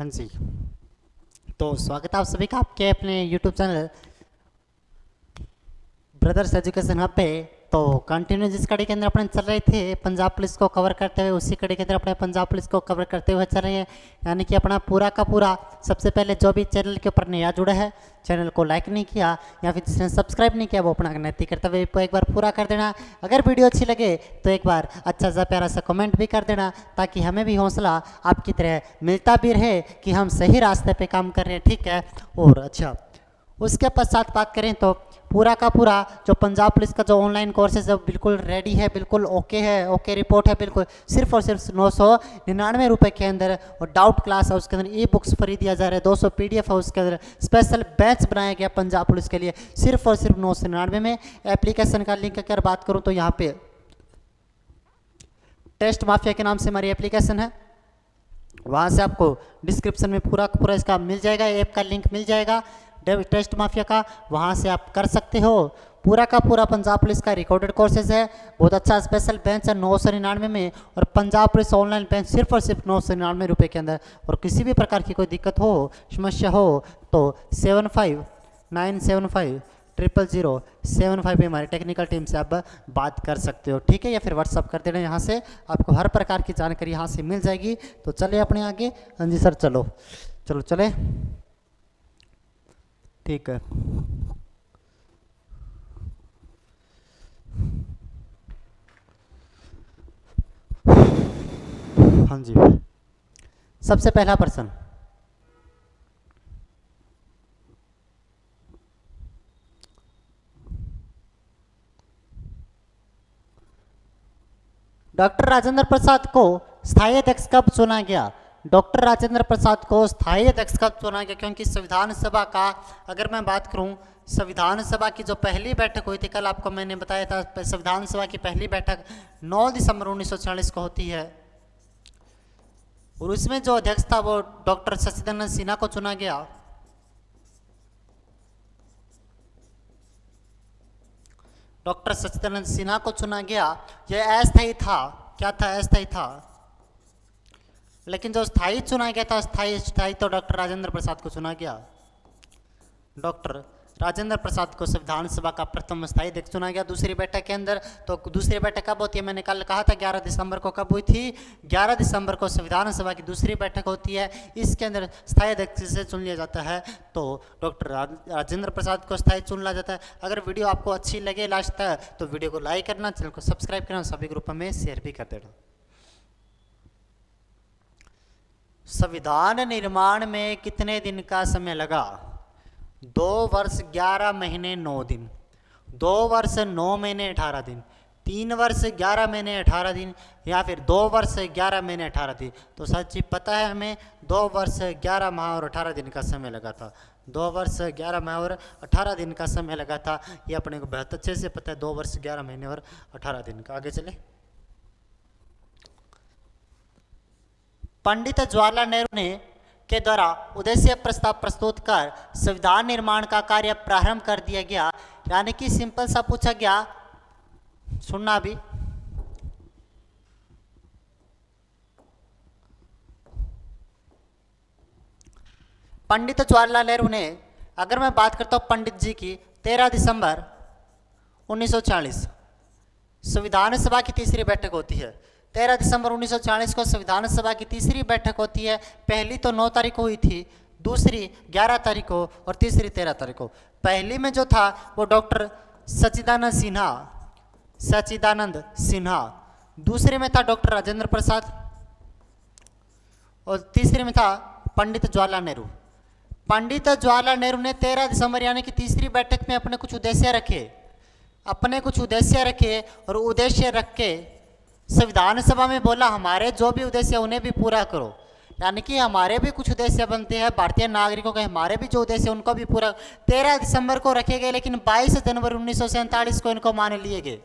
हाँ जी, तो स्वागत है आप सभी का आपके अपने YouTube channel brothers education hub पे। तो कंटिन्यू जिस कड़ी के अंदर अपने चल रहे थे पंजाब पुलिस को कवर करते हुए, उसी कड़ी के अंदर अपने पंजाब पुलिस को कवर करते हुए चल रहे हैं। यानी कि अपना पूरा का पूरा, सबसे पहले जो भी चैनल के ऊपर नया जुड़ा है, चैनल को लाइक नहीं किया या फिर जिसने सब्सक्राइब नहीं किया, वो अपना नैतिक कर्तव्य को एक बार पूरा कर देना। अगर वीडियो अच्छी लगे तो एक बार अच्छा सा प्यारा सा कमेंट भी कर देना, ताकि हमें भी हौसला आपकी तरह मिलता भी रहे कि हम सही रास्ते पे काम कर रहे हैं। ठीक है। और अच्छा, उसके पश्चात बात करें तो पूरा का पूरा जो पंजाब पुलिस का जो ऑनलाइन कोर्सेज है बिल्कुल रेडी है, बिल्कुल ओके है, ओके रिपोर्ट है, बिल्कुल सिर्फ और सिर्फ 999 रुपये के अंदर। और डाउट क्लास है, उसके अंदर ई बुक्स फ्री दिया जा रहा है, 200 PDF है, उसके अंदर स्पेशल बैच बनाया गया पंजाब पुलिस के लिए सिर्फ और सिर्फ 999 में। एप्लीकेशन का लिंक अगर बात करूँ तो यहाँ पे टेस्ट माफिया के नाम से हमारी एप्लीकेशन है, वहाँ से आपको डिस्क्रिप्शन में पूरा पूरा इसका मिल जाएगा, ऐप का लिंक मिल जाएगा टेस्ट माफिया का, वहाँ से आप कर सकते हो। पूरा का पूरा पंजाब पुलिस का रिकॉर्डेड कोर्सेज है, बहुत अच्छा स्पेशल बेंच है 999 में, और पंजाब पुलिस ऑनलाइन बेंच सिर्फ और सिर्फ 999 रुपये के अंदर। और किसी भी प्रकार की कोई दिक्कत हो, समस्या हो तो 75975007 पे हमारी टेक्निकल टीम से आप बात कर सकते हो। ठीक है, या फिर व्हाट्सअप कर देना, यहाँ से आपको हर प्रकार की जानकारी यहाँ से मिल जाएगी। तो चले अपने आगे। हाँ जी सर, चलो चलो चले, ठीक है। हाँ जी, सबसे पहला प्रश्न, डॉक्टर राजेंद्र प्रसाद को स्थायी अध्यक्ष कब चुना गया? डॉक्टर राजेंद्र प्रसाद को स्थायी अध्यक्ष कब चुना गया? क्योंकि संविधान सभा का अगर मैं बात करूं, संविधान सभा की जो पहली बैठक हुई थी, कल आपको मैंने बताया था, संविधान सभा की पहली बैठक 9 दिसंबर 1940 को होती है, और उसमें जो अध्यक्ष था वो डॉक्टर सचिदानंद सिन्हा को चुना गया। डॉक्टर सचिदानंद सिन्हा को चुना गया। यह अस्थायी था, क्या था? अस्थायी था। लेकिन जो स्थायी चुना गया था, स्थायी तो डॉक्टर राजेंद्र प्रसाद को चुना गया। डॉक्टर राजेंद्र प्रसाद को संविधान सभा का प्रथम स्थायी अध्यक्ष चुना गया दूसरी बैठक के अंदर। तो दूसरी बैठक कब होती है? मैंने कल कहा था 11 दिसंबर को। कब हुई थी? 11 दिसंबर को संविधान सभा की दूसरी बैठक होती है। इसके अंदर स्थायी अध्यक्ष से चुन लिया जाता है, तो डॉक्टर राजेंद्र प्रसाद को स्थायी चुन लिया जाता है। अगर वीडियो आपको अच्छी लगे लास्ट तक तो वीडियो को लाइक करना, चैनल को सब्सक्राइब करना, सभी ग्रुपों में शेयर भी कर देना। संविधान निर्माण में कितने दिन का समय लगा? 2 वर्ष 11 महीने 9 दिन, 2 वर्ष 9 महीने 18 दिन, 3 वर्ष 11 महीने 18 दिन, या फिर 2 वर्ष 11 महीने 18 दिन। तो सच्ची पता है हमें 2 वर्ष 11 माह और 18 दिन का समय लगा था। 2 वर्ष 11 माह और 18 दिन का समय लगा था, ये अपने को बहुत अच्छे से पता है। 2 वर्ष 11 महीने और 18 दिन का। आगे चले। पंडित जवाहरलाल नेहरू ने के द्वारा उद्देश्य प्रस्ताव प्रस्तुत कर संविधान निर्माण का कार्य प्रारंभ कर दिया गया। यानी कि सिंपल सा पूछा गया, सुनना भी, पंडित जवाहरलाल नेहरू ने, अगर मैं बात करता हूं पंडित जी की, 13 दिसंबर 1940 संविधान सभा की तीसरी बैठक होती है। 13 दिसंबर 1940 को संविधान सभा की तीसरी बैठक होती है। पहली तो 9 तारीख को हुई थी, दूसरी 11 तारीख को, और तीसरी 13 तारीख को। पहली में जो था वो डॉक्टर सचिदानंद सिन्हा, दूसरे में था डॉक्टर राजेंद्र प्रसाद, और तीसरे में था पंडित जवाहरलाल नेहरू। पंडित जवाहरलाल नेहरू ने 13 दिसंबर यानी कि तीसरी बैठक में अपने कुछ उद्देश्य रखे, और उद्देश्य रख के संविधान सभा में बोला हमारे जो भी उद्देश्य उन्हें भी पूरा करो। यानी कि हमारे भी कुछ उद्देश्य बनते हैं भारतीय नागरिकों के, हमारे भी जो उद्देश्य उनको भी पूरा। 13 दिसंबर को रखे गए, लेकिन 22 जनवरी 1947 को इनको मान लिए गए।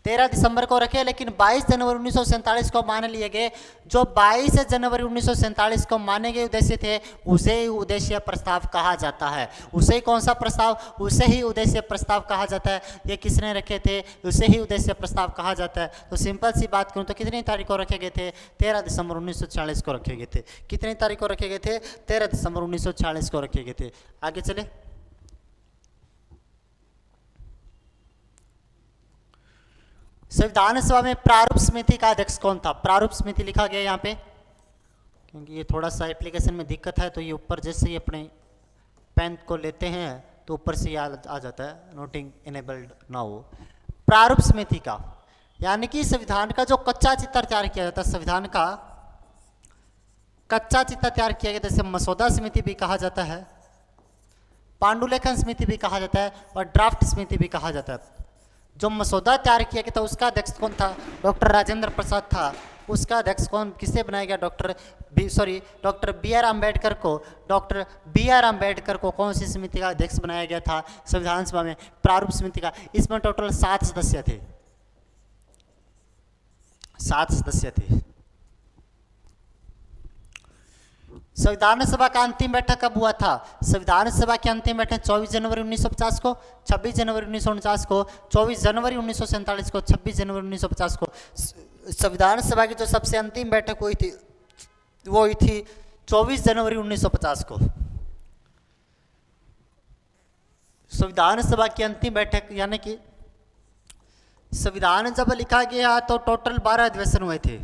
13 दिसंबर को रखे, लेकिन 22 जनवरी 1947 को मान लिए गए। जो 22 जनवरी 1947 को माने गए उद्देश्य थे, उसे ही उद्देश्य प्रस्ताव कहा जाता है। उसे ही कौन सा प्रस्ताव? उसे ही उद्देश्य प्रस्ताव कहा जाता है। ये किसने रखे थे? उसे ही उद्देश्य प्रस्ताव कहा जाता है। तो सिंपल सी बात करूं तो कितनी तारीख को रखे गए थे? 13 दिसंबर 1946 को रखे गए थे। कितनी तारीख को रखे गए थे? 13 दिसंबर 1946 को रखे गए थे। आगे चले। संविधान सभा में प्रारूप समिति का अध्यक्ष कौन था? प्रारूप समिति लिखा गया यहाँ पे, क्योंकि ये थोड़ा सा एप्लीकेशन में दिक्कत है, तो ये ऊपर जैसे ही अपने पेन को लेते हैं तो ऊपर से आ जाता है नोटिंग इनेबल्ड ना हो। प्रारूप समिति का यानी कि संविधान का जो कच्चा चित्र तैयार किया जाता है, संविधान का कच्चा चित्र तैयार किया गया, जैसे मसौदा समिति भी कहा जाता है, पांडुलेखन समिति भी कहा जाता है और ड्राफ्ट समिति भी कहा जाता है। जो मसौदा तैयार किया गया था उसका अध्यक्ष कौन था? डॉक्टर राजेंद्र प्रसाद था। उसका अध्यक्ष कौन किसे बनाया गया? डॉक्टर बी आर अम्बेडकर को। डॉक्टर बी आर अम्बेडकर को कौन सी समिति का अध्यक्ष बनाया गया था? संविधान सभा में प्रारूप समिति का। इसमें टोटल 7 सदस्य थे। 7 सदस्य थे। संविधान सभा का अंतिम बैठक कब हुआ था? संविधान सभा की अंतिम बैठक 24 जनवरी 1950 को, 26 जनवरी 1949 को, 24 जनवरी 1947 को, 26 जनवरी 1950 को। संविधान सभा की जो सबसे अंतिम बैठक हुई थी वो हुई थी 24 जनवरी 1950 को। संविधान सभा की अंतिम बैठक यानी कि संविधान जब लिखा गया तो टोटल 12 अधिवेशन हुए थे।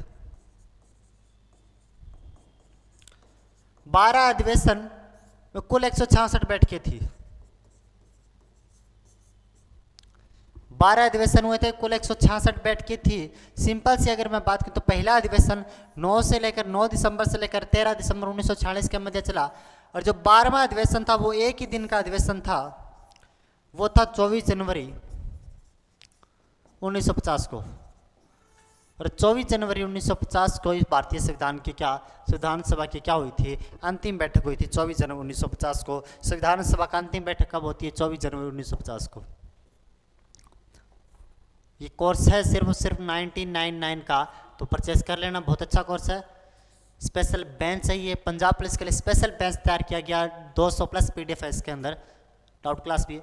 12 अधिवेशन में कुल 166 बैठकें थी। 12 अधिवेशन हुए थे, कुल 166 बैठकें थी। सिंपल से अगर मैं बात करूं तो पहला अधिवेशन 9 दिसंबर से लेकर 13 दिसंबर 1946 के मध्य चला, और जो 12वां अधिवेशन था वो एक ही दिन का अधिवेशन था, वो था 24 जनवरी 1950 को। और 24 जनवरी 1950 को इस भारतीय संविधान सभा की क्या हुई थी? अंतिम बैठक हुई थी 24 जनवरी 1950 को। संविधान सभा का अंतिम बैठक कब होती है? 24 जनवरी 1950 को। ये कोर्स है सिर्फ 1999 का, तो परचेस कर लेना, बहुत अच्छा कोर्स है। स्पेशल बेंच है ये, पंजाब पुलिस के लिए स्पेशल बेंच तैयार किया गया। 200+ PDF है इसके अंदर, डाउट क्लास भी है।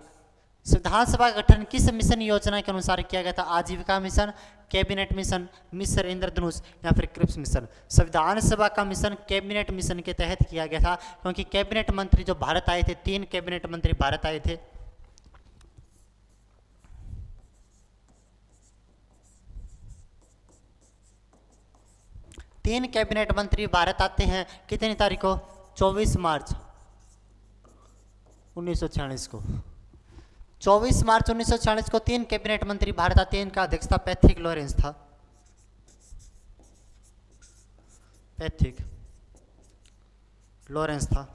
संविधान सभा का गठन किस मिशन योजना के अनुसार किया गया था? आजीविका मिशन, कैबिनेट मिशन, मिशन इंद्रधनुष या फिर क्रिप्स मिशन। संविधान सभा का मिशन कैबिनेट मिशन के तहत किया गया था, क्योंकि कैबिनेट मंत्री जो भारत आए थे, 3 कैबिनेट मंत्री भारत आए थे। तीन कैबिनेट मंत्री भारत आते हैं कितनी तारीख को? 24 मार्च 1946 को। 24 मार्च 1946 को 3 कैबिनेट मंत्री भारत आते हैं। इनका अध्यक्ष था पैट्रिक लॉरेंस था। पैट्रिक लॉरेंस था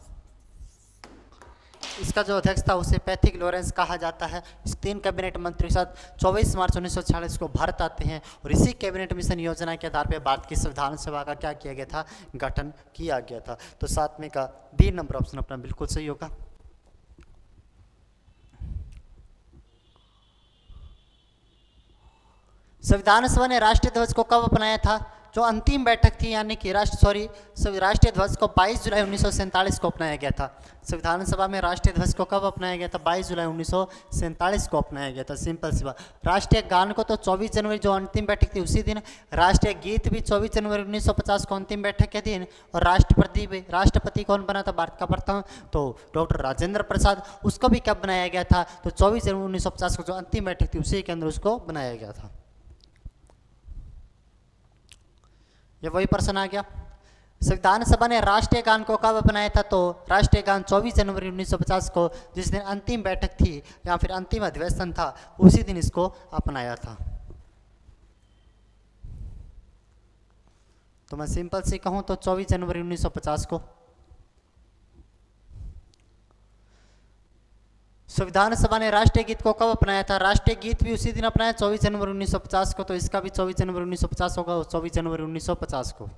इसका जो अध्यक्ष था, उसे पैट्रिक लॉरेंस कहा जाता है। इस 3 कैबिनेट मंत्री के साथ 24 मार्च 1946 को भारत आते हैं, और इसी कैबिनेट मिशन योजना के आधार पर भारत की संविधान सभा का क्या किया गया था? गठन किया गया था। तो 7वें का बी नंबर ऑप्शन अपना बिल्कुल सही होगा। संविधान सभा ने राष्ट्रीय ध्वज को कब अपनाया था? जो अंतिम बैठक थी यानी कि राष्ट्रीय ध्वज को 22 जुलाई 1947 को अपनाया गया था। संविधान सभा में राष्ट्रीय ध्वज को कब अपनाया गया था? 22 जुलाई 1947 को अपनाया गया था। सिंपल सी बात। राष्ट्रीय गान को तो 24 जनवरी जो अंतिम बैठक थी उसी दिन। राष्ट्रीय गीत भी 24 जनवरी 1950 को अंतिम बैठक के दिन। और राष्ट्रपति कौन बना था भारत का प्रथम? तो डॉक्टर राजेंद्र प्रसाद। उसको भी कब बनाया गया था? तो 24 जनवरी 1950 को जो अंतिम बैठक थी उसी के अंदर उसको बनाया गया था। ये वही प्रश्न आ गया। संविधान सभा ने राष्ट्रीय गान को कब अपनाया था? तो राष्ट्रीय गान 24 जनवरी 1950 को, जिस दिन अंतिम बैठक थी या फिर अंतिम अधिवेशन था, उसी दिन इसको अपनाया था। तो मैं सिंपल से कहूं तो 24 जनवरी 1950 को। संविधान सभा ने राष्ट्रीय गीत को कब अपनाया था? राष्ट्रीय गीत भी उसी दिन अपनाया 24 जनवरी 1950 को, तो इसका भी 24 जनवरी 1950 होगा, 24 जनवरी 1950 को।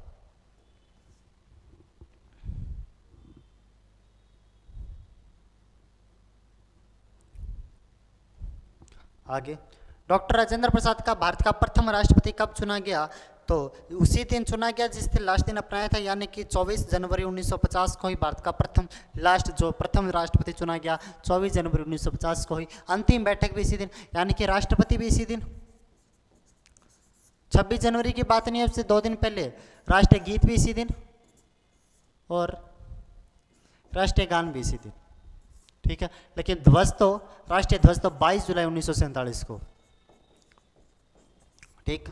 आगे डॉक्टर राजेंद्र प्रसाद का भारत का प्रथम राष्ट्रपति कब चुना गया? तो उसी दिन चुना गया जिस दिन लास्ट दिन अपनाया था, यानी कि 24 जनवरी 1950 को ही भारत का प्रथम राष्ट्रपति चुना गया। 24 जनवरी 1950 को ही। अंतिम बैठक भी इसी दिन, यानी कि राष्ट्रपति भी इसी दिन। 26 जनवरी की बात नहीं है, उससे 2 दिन पहले। राष्ट्रीय गीत भी इसी दिन और राष्ट्रीय गान भी इसी दिन, ठीक है। लेकिन ध्वज तो, राष्ट्रीय ध्वज तो 22 जुलाई 1947 को, ठीक।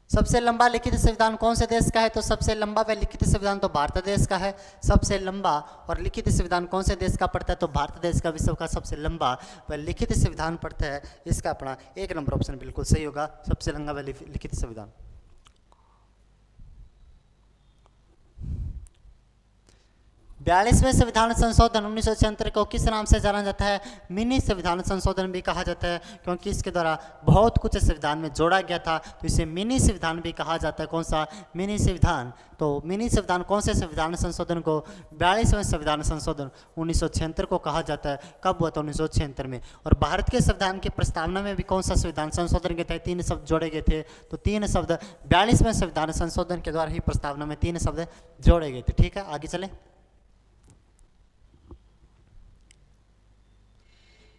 सबसे लंबा लिखित संविधान कौन से देश का है? तो सबसे लंबा व लिखित संविधान तो भारत देश का है। सबसे लंबा और लिखित संविधान कौन से देश का पड़ता है? तो भारत देश का विश्व का सबसे लंबा व लिखित संविधान पड़ता है। इसका अपना 1 नंबर ऑप्शन बिल्कुल सही होगा, सबसे लंबा व लिखित संविधान। 42वें संविधान संशोधन 1976 को किस नाम से जाना जाता है? मिनी संविधान संशोधन भी कहा जाता है, क्योंकि इसके द्वारा बहुत कुछ संविधान में जोड़ा गया था, तो इसे मिनी संविधान भी कहा जाता है। कौन सा? मिनी संविधान। तो मिनी संविधान कौन से संविधान संशोधन को? 42वें संविधान संशोधन 1976 को कहा जाता है। कब हुआ था? 1976 में। और भारत के संविधान की प्रस्तावना में भी कौन सा संविधान संशोधन के तहत 3 शब्द जोड़े गए थे? तो 3 शब्द 42वें संविधान संशोधन के द्वारा ही प्रस्तावना में 3 शब्द जोड़े गए थे, ठीक है। आगे चले।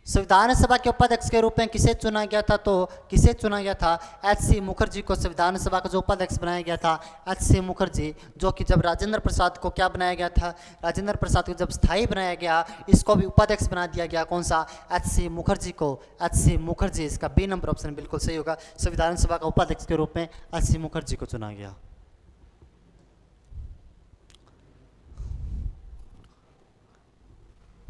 संविधान सभा के उपाध्यक्ष के रूप में किसे चुना गया था? तो किसे चुना गया था? एच.सी. मुखर्जी को संविधान सभा का जो उपाध्यक्ष बनाया गया था, एच.सी. मुखर्जी, जो कि जब राजेंद्र प्रसाद को क्या बनाया गया था? राजेंद्र प्रसाद को जब स्थायी बनाया गया, इसको भी उपाध्यक्ष बना दिया गया। कौन सा? एच.सी. मुखर्जी को। एच.सी. मुखर्जी, इसका बी नंबर ऑप्शन बिल्कुल सही होगा। संविधान सभा का उपाध्यक्ष के रूप में एच.सी. मुखर्जी को चुना गया।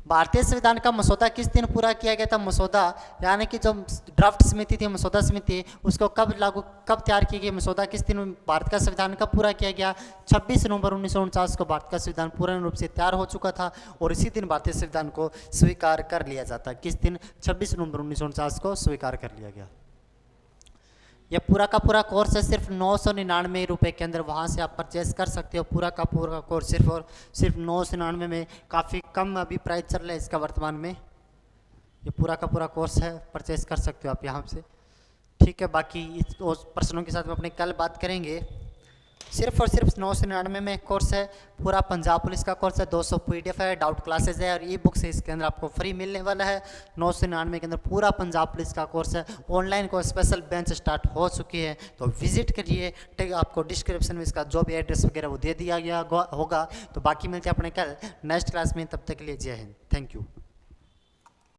भारतीय संविधान का मसौदा किस दिन पूरा किया गया था? मसौदा यानी कि जो ड्राफ्ट समिति थी, मसौदा समिति, उसको कब तैयार की गई? मसौदा किस दिन भारत का संविधान कब पूरा किया गया? 26 नवंबर 1949 को भारत का संविधान पूर्ण रूप से तैयार हो चुका था और इसी दिन भारतीय संविधान को स्वीकार कर लिया जाता है। किस दिन? 26 नवंबर 1949 को स्वीकार कर लिया गया। यह पूरा का पूरा कोर्स है सिर्फ 999 रुपये के अंदर, वहाँ से आप परचेज कर सकते हो। पूरा का पूरा कोर्स सिर्फ 999 में, काफ़ी कम अभी प्राइस चल रहा है इसका वर्तमान में। ये पूरा का पूरा कोर्स है, परचेज कर सकते हो आप यहाँ से, ठीक है। बाकी इस प्रश्नों के साथ में अपने कल बात करेंगे। सिर्फ और सिर्फ 999 में कोर्स है। पूरा पंजाब पुलिस का कोर्स है। 200 PDF है, डाउट क्लासेस है और ई बुक्स है, इसके अंदर आपको फ्री मिलने वाला है। 999 के अंदर पूरा पंजाब पुलिस का कोर्स है। ऑनलाइन को स्पेशल बेंच स्टार्ट हो चुकी है, तो विजिट करिए। ठीक, आपको डिस्क्रिप्शन में इसका जो भी एड्रेस वगैरह वो दे दिया गया होगा। तो बाकी मिलते हैं अपने कल नेक्स्ट क्लास में, तब तक के लिए जय हिंद, थैंक यू।